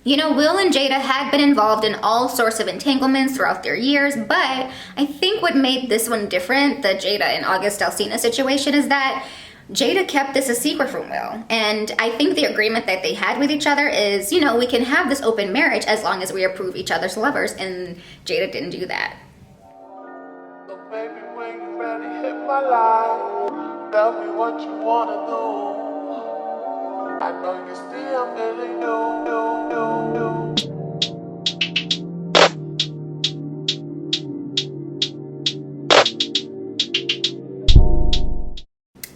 You know, Will and Jada had been involved in all sorts of entanglements throughout their years, but I think what made this one different, the Jada and August Alsina situation, is that Jada kept this a secret from Will. And I think the agreement that they had with each other is, you know, we can have this open marriage as long as we approve each other's lovers, and Jada didn't do that. So baby, when you ready, hit my line. Tell me what you wanna do. I know you still feeling you.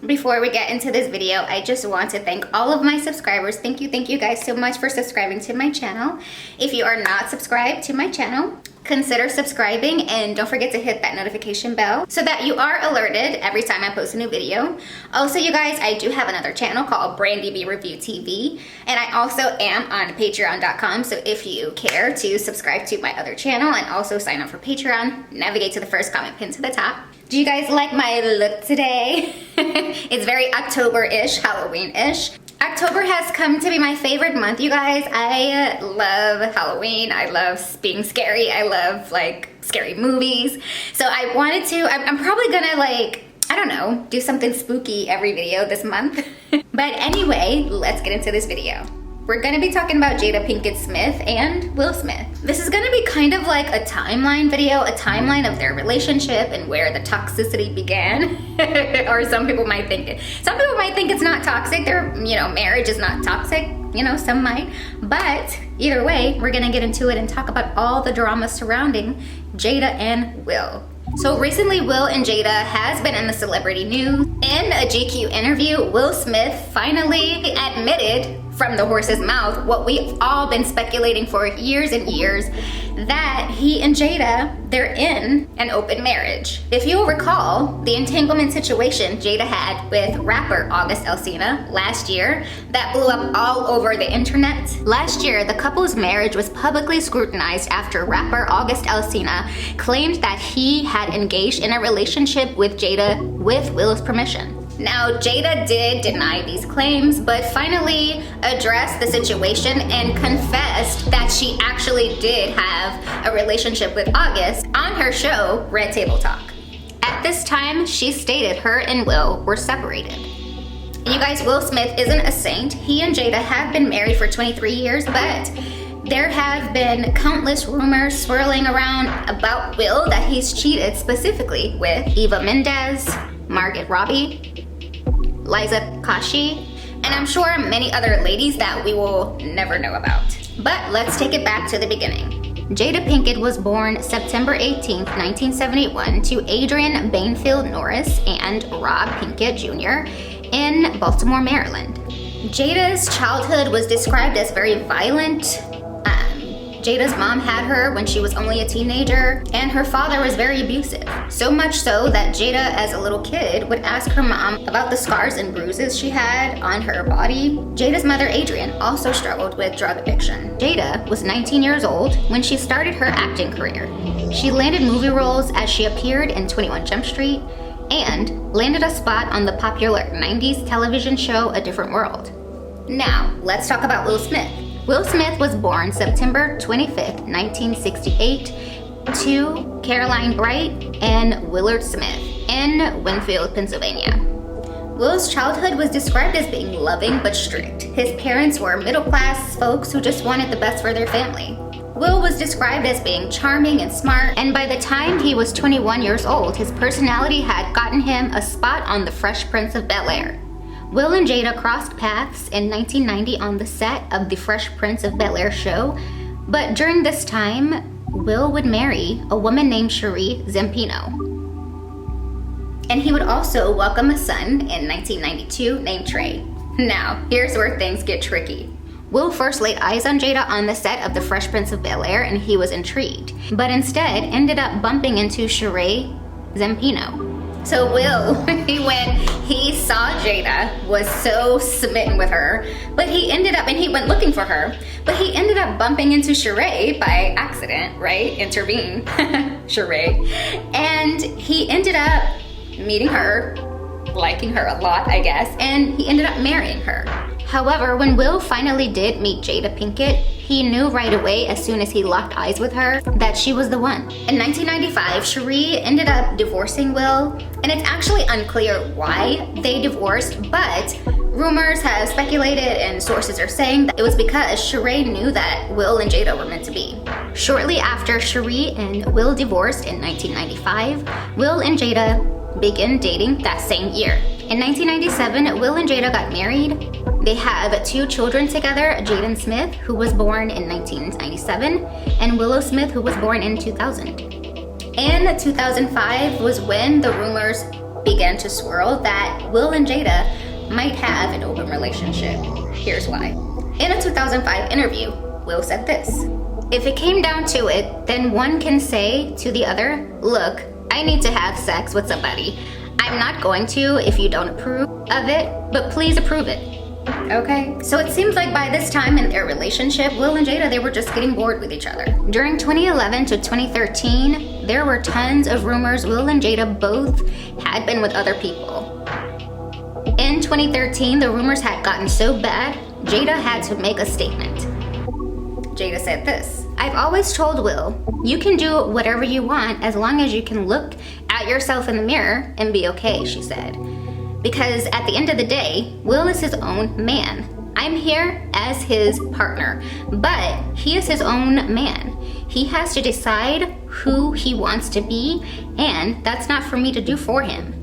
Before we get into this video, I just want to thank all of my subscribers. Thank you guys so much for subscribing to my channel. If you are not subscribed to my channel, consider subscribing and don't forget to hit that notification bell so that you are alerted every time I post a new video. Also, you guys, I do have another channel called Brandy B Review TV, and I also am on patreon.com, so if you care to subscribe to my other channel and also sign up for Patreon, navigate to the first comment pinned to the top. Do you guys like my look today? It's very October-ish, Halloween-ish. October has come to be my favorite month, you guys. I love Halloween. I love being scary. I love like scary movies. So I wanted to, I'm probably gonna like, I don't know, do something spooky every video this month. But anyway, let's get into this video. We're gonna be talking about Jada Pinkett Smith and Will Smith. This is gonna be kind of like a timeline video, a timeline of their relationship and where the toxicity began. Or some people might think it's not toxic. Their, you know, marriage is not toxic. You know, some might. But either way, we're gonna get into it and talk about all the drama surrounding Jada and Will. So recently, Will and Jada has been in the celebrity news. In a GQ interview, Will Smith finally admitted from the horse's mouth what we've all been speculating for years and years, that he and Jada, they're in an open marriage. If you'll recall, the entanglement situation Jada had with rapper August Alsina last year that blew up all over the internet. Last year, the couple's marriage was publicly scrutinized after rapper August Alsina claimed that he had engaged in a relationship with Jada with Will's permission. Now, Jada did deny these claims, but finally addressed the situation and confessed that she actually did have a relationship with August on her show, Red Table Talk. At this time, she stated her and Will were separated. And you guys, Will Smith isn't a saint. He and Jada have been married for 23 years, but there have been countless rumors swirling around about Will that he's cheated, specifically with Eva Mendes, Margot Robbie, Liza Koshy, and I'm sure many other ladies that we will never know about. But let's take it back to the beginning. Jada Pinkett was born September 18th, 1971 to Adrian Bainfield Norris and Rob Pinkett Jr. in Baltimore, Maryland. Jada's childhood was described as very violent. Jada's mom had her when she was only a teenager, and her father was very abusive. So much so that Jada, as a little kid, would ask her mom about the scars and bruises she had on her body. Jada's mother, Adrian, also struggled with drug addiction. Jada was 19 years old when she started her acting career. She landed movie roles as she appeared in 21 Jump Street and landed a spot on the popular 90s television show A Different World. Now, let's talk about Will Smith. Will Smith was born September 25th, 1968 to Caroline Bright and Willard Smith in Winfield, Pennsylvania. Will's childhood was described as being loving but strict. His parents were middle-class folks who just wanted the best for their family. Will was described as being charming and smart, and by the time he was 21 years old, his personality had gotten him a spot on The Fresh Prince of Bel-Air. Will and Jada crossed paths in 1990 on the set of The Fresh Prince of Bel-Air show, but during this time, Will would marry a woman named Cherie Zampino. And he would also welcome a son in 1992 named Trey. Now, here's where things get tricky. Will first laid eyes on Jada on the set of The Fresh Prince of Bel-Air, and he was intrigued, but instead ended up bumping into Cherie Zampino. So Will, when he saw Jada, was so smitten with her, but he went looking for her, but he ended up bumping into Cherie by accident, right? Intervene, Cherie. And he ended up meeting her, liking her a lot, I guess, and he ended up marrying her. However, when Will finally did meet Jada Pinkett, he knew right away as soon as he locked eyes with her that she was the one. In 1995, Cherie ended up divorcing Will, and it's actually unclear why they divorced, but rumors have speculated and sources are saying that it was because Cherie knew that Will and Jada were meant to be. Shortly after Cherie and Will divorced in 1995, Will and Jada began dating that same year. In 1997, Will and Jada got married. They have 2 children together, Jaden Smith, who was born in 1997, and Willow Smith, who was born in 2000. In 2005 was when the rumors began to swirl that Will and Jada might have an open relationship. Here's why. In a 2005 interview, Will said this: "If it came down to it, then one can say to the other, look, I need to have sex with somebody. I'm not going to if you don't approve of it, but please approve it." Okay, so it seems like by this time in their relationship, Will and Jada, they were just getting bored with each other. During 2011 to 2013, there were tons of rumors Will and Jada both had been with other people. In 2013, the rumors had gotten so bad, Jada had to make a statement. Jada said this: "I've always told Will, you can do whatever you want as long as you can look at yourself in the mirror and be okay," she said. "Because at the end of the day, Will is his own man. I'm here as his partner, but he is his own man. He has to decide who he wants to be, and that's not for me to do for him,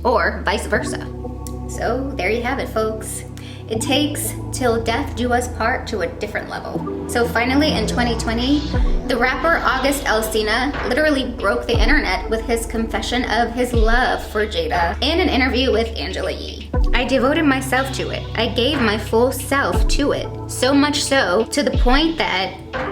or vice versa." So there you have it, folks. It takes till death do us part to a different level. So finally in 2020, the rapper August Alsina literally broke the internet with his confession of his love for Jada in an interview with Angela Yee. "I devoted myself to it. I gave my full self to it. So much so to the point that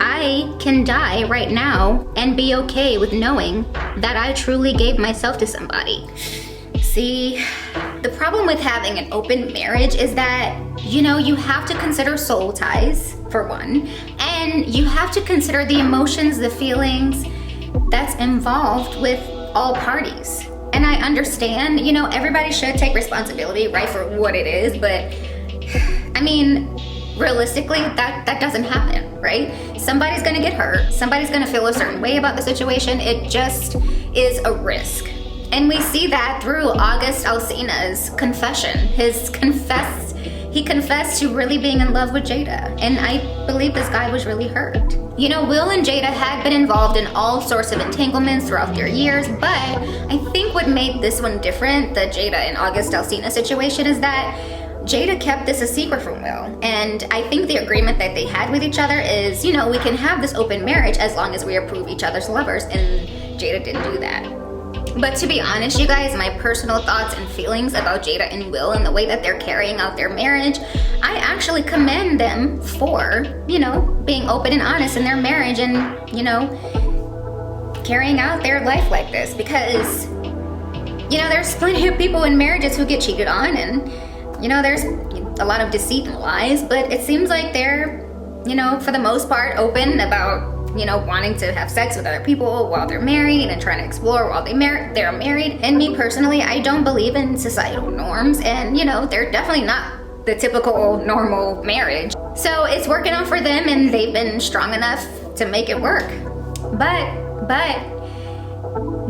I can die right now and be okay with knowing that I truly gave myself to somebody." See, the problem with having an open marriage is that, you have to consider soul ties, for one, and you have to consider the emotions, the feelings that's involved with all parties. And I understand, everybody should take responsibility, right, for what it is, but I mean, realistically, that doesn't happen, right? Somebody's gonna get hurt, somebody's gonna feel a certain way about the situation. It just is a risk. And we see that through August Alsina's confession. He confessed to really being in love with Jada. And I believe this guy was really hurt. Will and Jada had been involved in all sorts of entanglements throughout their years, but I think what made this one different, the Jada and August Alsina situation, is that Jada kept this a secret from Will. And I think the agreement that they had with each other is, we can have this open marriage as long as we approve each other's lovers, and Jada didn't do that. But to be honest, you guys, my personal thoughts and feelings about Jada and Will and the way that they're carrying out their marriage, I actually commend them for, being open and honest in their marriage and, carrying out their life like this. Because, there's plenty of people in marriages who get cheated on, and, there's a lot of deceit and lies, but it seems like they're, for the most part, open about wanting to have sex with other people while they're married and trying to explore while they're married. And me personally, I don't believe in societal norms, and they're definitely not the typical normal marriage. So it's working out for them, and they've been strong enough to make it work. But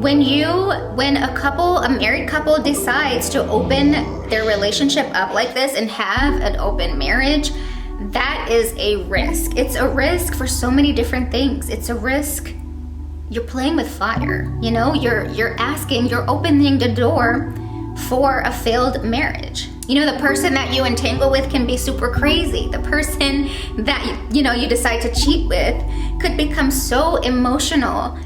when a married couple decides to open their relationship up like this and have an open marriage, that is a risk. It's a risk for so many different things. It's a risk. You're playing with fire. You're opening the door for a failed marriage. The person that you entangle with can be super crazy. The person that you decide to cheat with could become so emotional.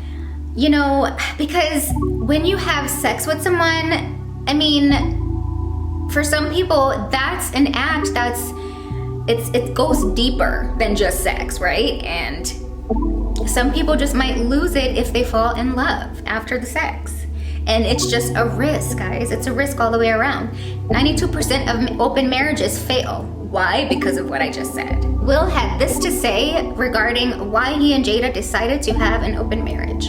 Because when you have sex with someone, I mean, for some people, that's an act it goes deeper than just sex, right? And some people just might lose it if they fall in love after the sex. And it's just a risk, guys. It's a risk all the way around. 92% of open marriages fail. Why? Because of what I just said. Will had this to say regarding why he and Jada decided to have an open marriage.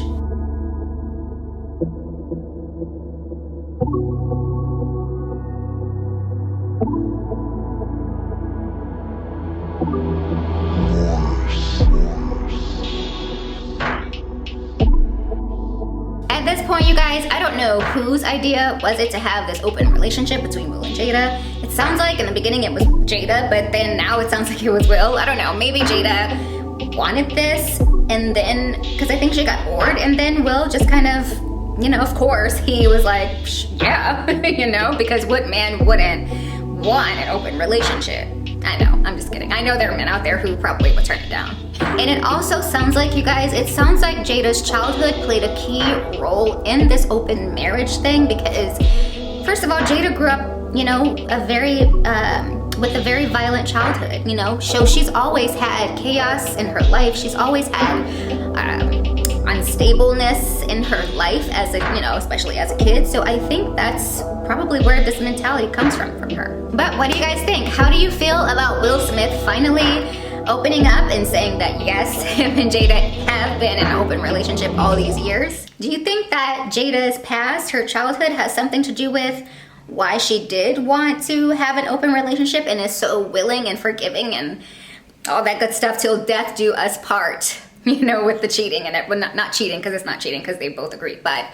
guys, I don't know whose idea was it to have this open relationship between Will and Jada. It sounds like in the beginning it was Jada, but then now it sounds like it was Will. I don't know, maybe Jada wanted this, and then, because I think she got bored, and then Will just kind of, you know, of course, he was like, yeah, you know, because what man wouldn't want an open relationship? I know, I'm just kidding. I know there are men out there who probably would turn it down. And it also sounds like, you guys, it sounds like Jada's childhood played a key role in this open marriage thing, because first of all, Jada grew up, you know, with a very violent childhood, you know, so she's always had chaos in her life. She's always had unstableness in her life as a, you know, especially as a kid. So I think that's probably where this mentality comes from her. But what do you guys think? How do you feel about Will Smith finally opening up and saying that yes, him and Jada have been in an open relationship all these years? Do you think that Jada's past, her childhood, has something to do with why she did want to have an open relationship and is so willing and forgiving and all that good stuff till death do us part, you know, with the cheating and it, well, not cheating, because it's not cheating, because they both agree, but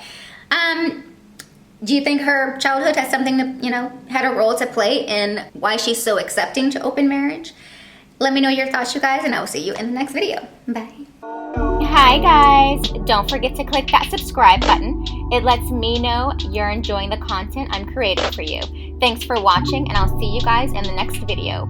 do you think her childhood has something to, you know, had a role to play in why she's so accepting to open marriage? Let me know your thoughts, you guys, and I will see you in the next video. Bye. Hi guys, don't forget to click that subscribe button. It lets me know you're enjoying the content I'm creating for you. Thanks for watching, and I'll see you guys in the next video.